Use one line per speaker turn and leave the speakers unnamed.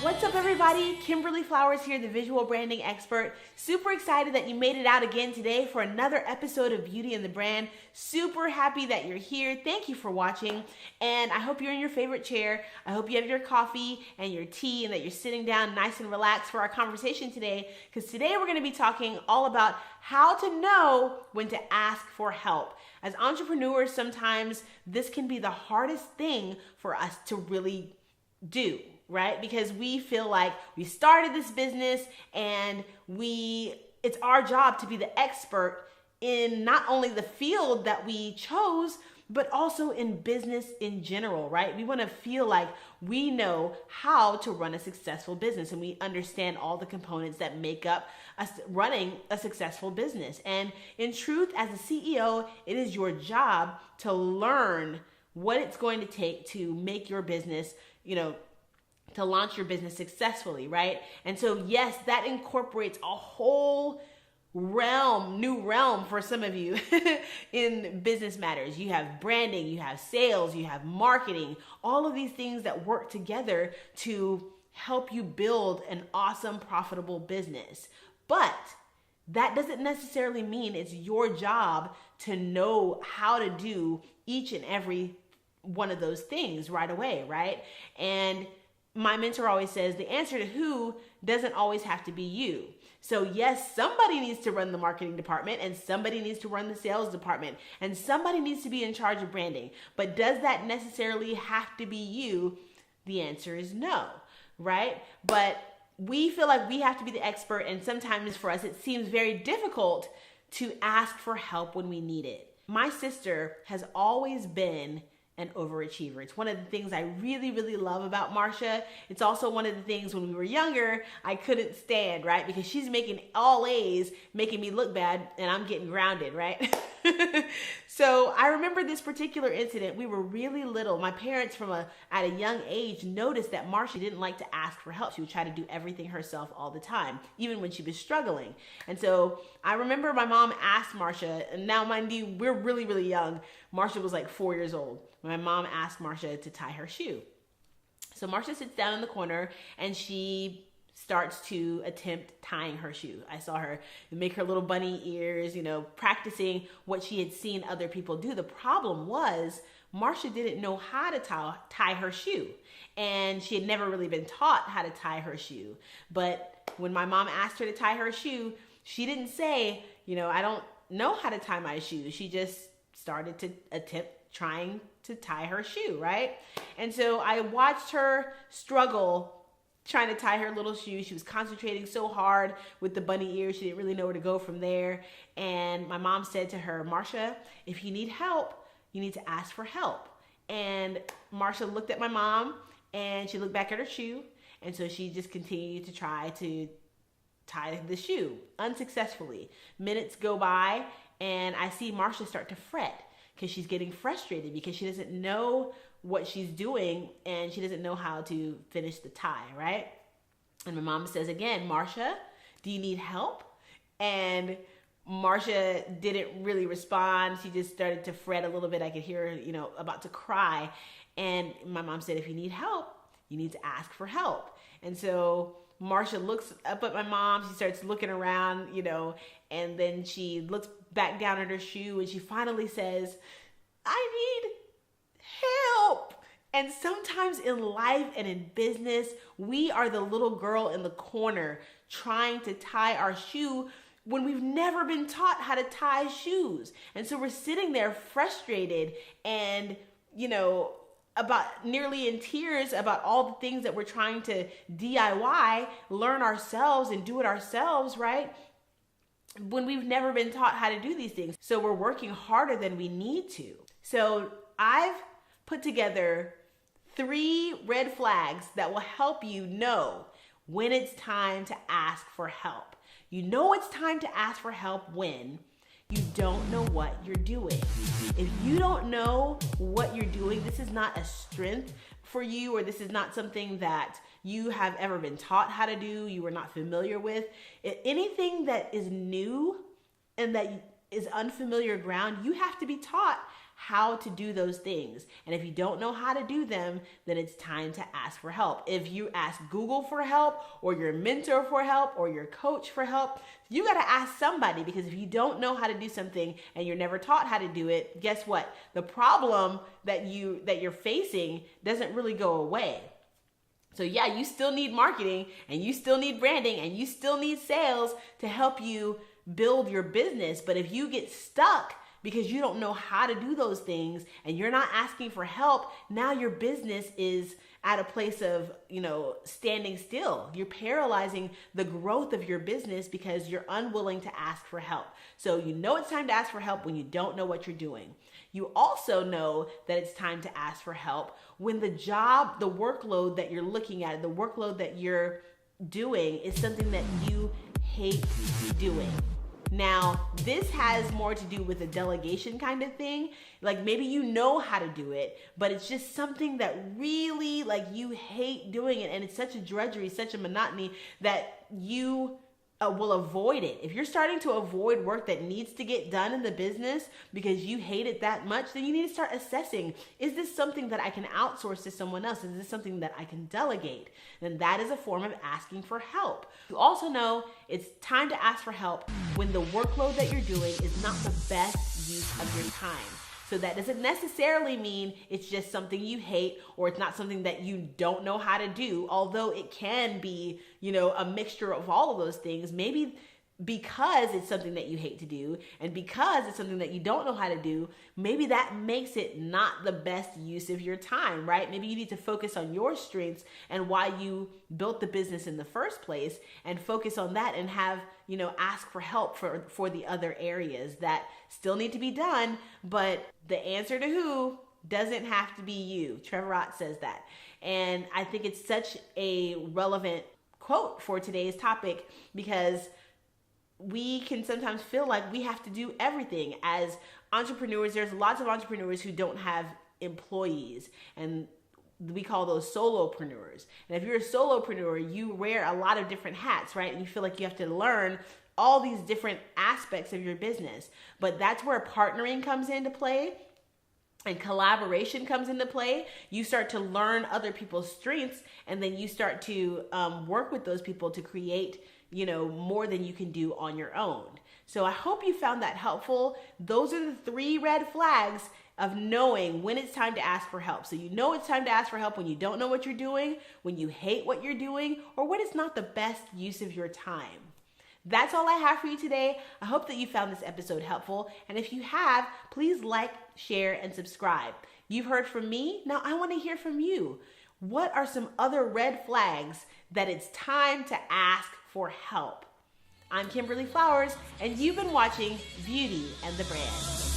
What's up, everybody? Kimberly Flowers here, the visual branding expert. Super excited that you made it out again today for another episode of Beauty and the Brand. Super happy that you're here. Thank you for watching, and I hope you're in your favorite chair. I hope you have your coffee and your tea and that you're sitting down nice and relaxed for our conversation today, because today we're going to be talking all about how to know when to ask for help. As entrepreneurs, sometimes this can be the hardest thing for us to really do, right? Because we feel like we started this business and it's our job to be the expert in not only the field that we chose, but also in business in general, right? We want to feel like we know how to run a successful business and we understand all the components that make up us running a successful business. And in truth, as a CEO, it is your job to learn what it's going to take to make your business, to launch your business successfully, right? And so, yes, that incorporates a whole new realm for some of you in business matters. You have branding, you have sales, you have marketing, all of these things that work together to help you build an awesome, profitable business. But that doesn't necessarily mean it's your job to know how to do each and every one of those things right away, right? And my mentor always says the answer to who doesn't always have to be you. So yes, somebody needs to run the marketing department and somebody needs to run the sales department and somebody needs to be in charge of branding. But does that necessarily have to be you? The answer is no, right? But we feel like we have to be the expert, and sometimes for us it seems very difficult to ask for help when we need it. My sister has always been an overachiever. It's one of the things I really, really love about Marsha. It's also one of the things when we were younger, I couldn't stand, right? Because she's making all A's, making me look bad, and I'm getting grounded, right? So I remember this particular incident. We were really little. My parents at a young age noticed that Marsha didn't like to ask for help. She would try to do everything herself all the time, even when she was struggling. And so I remember my mom asked Marsha, and now mind you, we're really, really young. Marsha was like 4 years old. My mom asked Marsha to tie her shoe. So Marsha sits down in the corner and she starts to attempt tying her shoe. I saw her make her little bunny ears, practicing what she had seen other people do. The problem was Marsha didn't know how to tie her shoe, and she had never really been taught how to tie her shoe. But when my mom asked her to tie her shoe, she didn't say, I don't know how to tie my shoe. She just started to attempt trying to tie her shoe, right? And so I watched her struggle trying to tie her little shoe. She was concentrating so hard with the bunny ears. She didn't really know where to go from there. And my mom said to her, Marsha, if you need help, you need to ask for help. And Marsha looked at my mom and she looked back at her shoe. And so she just continued to try to tie the shoe unsuccessfully. Minutes go by and I see Marsha start to fret, because she's getting frustrated because she doesn't know what she's doing and she doesn't know how to finish the tie, right? And my mom says again, Marsha, do you need help? And Marsha didn't really respond. She just started to fret a little bit. I could hear her, about to cry. And my mom said, if you need help, you need to ask for help. And so Marsha looks up at my mom. She starts looking around, and then she looks back down at her shoe and she finally says, I need help. And sometimes in life and in business, we are the little girl in the corner trying to tie our shoe when we've never been taught how to tie shoes. And so we're sitting there frustrated and, about nearly in tears about all the things that we're trying to DIY, learn ourselves and do it ourselves, right? When we've never been taught how to do these things. So we're working harder than we need to. So I've put together 3 red flags that will help you know when it's time to ask for help. You know it's time to ask for help when you don't know what you're doing. If you don't know what you're doing, this is not a strength for you, or this is not something that you have ever been taught how to do, you are not familiar with. Anything that is new and that is unfamiliar ground, you have to be taught how to do those things. And if you don't know how to do them, then it's time to ask for help. If you ask Google for help, or your mentor for help, or your coach for help, you got to ask somebody, because if you don't know how to do something and you're never taught how to do it, guess what? The problem that you're facing doesn't really go away. So yeah, you still need marketing, and you still need branding, and you still need sales to help you build your business. But if you get stuck because you don't know how to do those things and you're not asking for help, now your business is at a place of, standing still. You're paralyzing the growth of your business because you're unwilling to ask for help. So you know it's time to ask for help when you don't know what you're doing. You also know that it's time to ask for help when the workload that you're looking at, the workload that you're doing is something that you hate doing. Now, this has more to do with a delegation kind of thing. Like maybe you know how to do it, but it's just something that really you hate doing it. And it's such a drudgery, such a monotony that you will avoid it. If you're starting to avoid work that needs to get done in the business because you hate it that much, then you need to start assessing, is this something that I can outsource to someone else? Is this something that I can delegate? Then that is a form of asking for help. You also know it's time to ask for help when the workload that you're doing is not the best use of your time. So that doesn't necessarily mean it's just something you hate, or it's not something that you don't know how to do, although it can be, a mixture of all of those things. Maybe because it's something that you hate to do, and because it's something that you don't know how to do, maybe that makes it not the best use of your time, right? Maybe you need to focus on your strengths and why you built the business in the first place, and focus on that, and have, ask for help for the other areas that still need to be done. But the answer to who doesn't have to be you. Trevor Ott says that. And I think it's such a relevant quote for today's topic, because we can sometimes feel like we have to do everything as entrepreneurs. There's lots of entrepreneurs who don't have employees, and we call those solopreneurs. And if you're a solopreneur, you wear a lot of different hats, right? And you feel like you have to learn all these different aspects of your business. But that's where partnering comes into play, and collaboration comes into play. You start to learn other people's strengths, and then you start to work with those people to create more than you can do on your own. So I hope you found that helpful. Those are the 3 red flags of knowing when it's time to ask for help. So you know it's time to ask for help when you don't know what you're doing, when you hate what you're doing, or when it's not the best use of your time. That's all I have for you today. I hope that you found this episode helpful. And if you have, please like, share, and subscribe. You've heard from me. Now I want to hear from you. What are some other red flags that it's time to ask for help? I'm Kimberly Flowers, and you've been watching Beauty and the Brand.